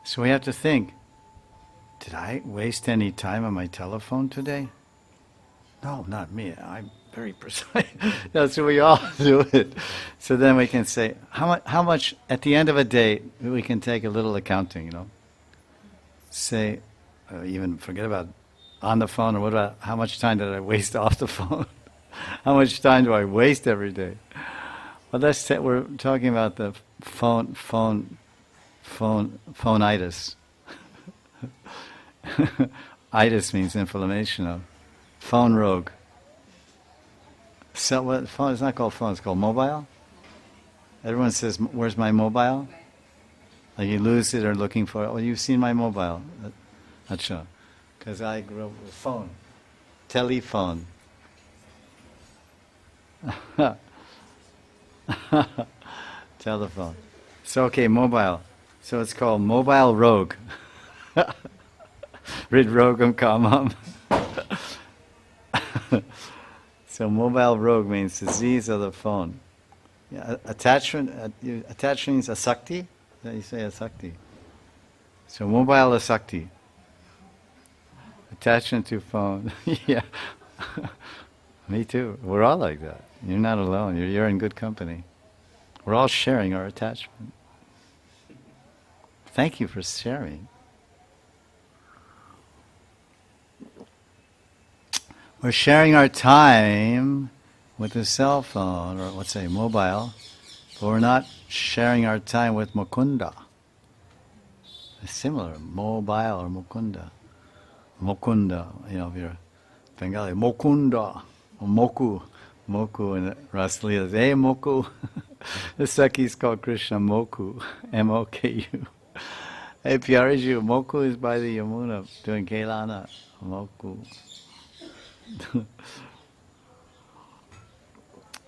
So we have to think, did I waste any time on my telephone today? No, not me. I'm very precise. That's what we all do it. So then we can say, how much, at the end of a day, we can take a little accounting, Say, even forget about on the phone, or what about how much time did I waste off the phone? How much time do I waste every day? Well, we're talking about the phoneitis. Itis means inflammation of phone rogue. So what phone? It's not called phone. It's called mobile. Everyone says, "Where's my mobile?" Like you lose it or looking for it. Oh, you've seen my mobile. That's sure. Because I grew up with phone, telephone. Telephone. So okay, mobile. So it's called mobile rogue. Rid rogam kamam. So mobile rogue means disease of the phone. Yeah, attachment means asakti. That you say asakti. So mobile asakti. Attachment to phone. Yeah. Me too. We're all like that. You're not alone. You're in good company. We're all sharing our attachment. Thank you for sharing. We're sharing our time with a cell phone, or let's say mobile, but we're not sharing our time with Mukunda. It's similar, mobile or Mukunda. Mukunda, if you're Bengali, Mukunda, or Moku. Moku in Raslila. Hey Moku. The Sakhi is called Krishna Moku. M-O-K-U. Hey Pyariju, Moku is by the Yamuna doing Kelana. Moku.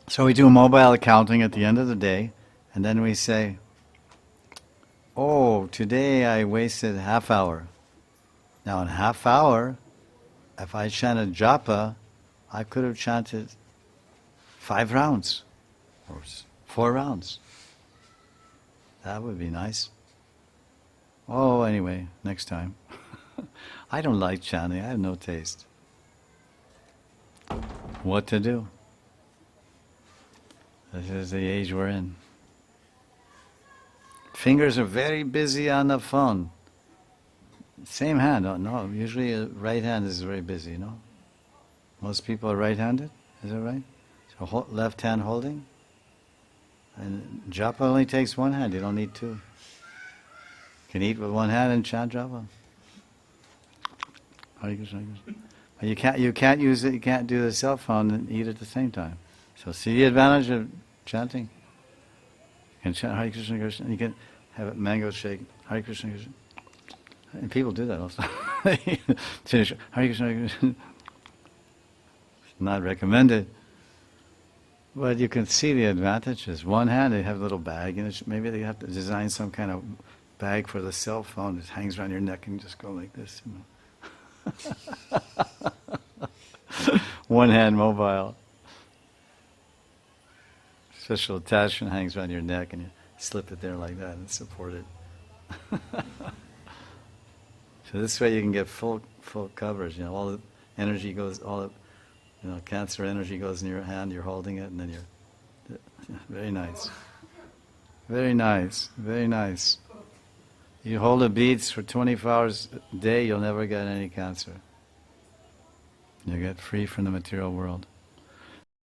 So we do mobile accounting at the end of the day, and then we say, oh, today I wasted half hour. Now in half hour, if I chanted japa, I could have chanted 5 rounds, or 4 rounds. That would be nice. Oh, anyway, next time. I don't like chanting, I have no taste. What to do? This is the age we're in. Fingers are very busy on the phone. Same hand, no, usually right hand is very busy, no? Most people are right-handed, is that right? So left hand holding. And japa only takes one hand, you don't need 2. You can eat with one hand and chant japa. Hare Krishna, Hare Krishna. But you can't use it, you can't do the cell phone and eat at the same time. So see the advantage of chanting. You can chant Hare Krishna, Hare Krishna, you can have a mango shake, Hare Krishna, Hare Krishna. And people do that also. Finish Hare Krishna, Hare Krishna. Not recommended. But you can see the advantages. One hand, they have a little bag, and maybe they have to design some kind of bag for the cell phone that hangs around your neck and just go like this. One hand mobile. Special attachment hangs around your neck, and you slip it there like that and support it. So this way you can get full coverage. All the energy goes, cancer energy goes in your hand. You're holding it, and then you're very nice, very nice, very nice. You hold the beads for 24 hours a day, you'll never get any cancer. You get free from the material world.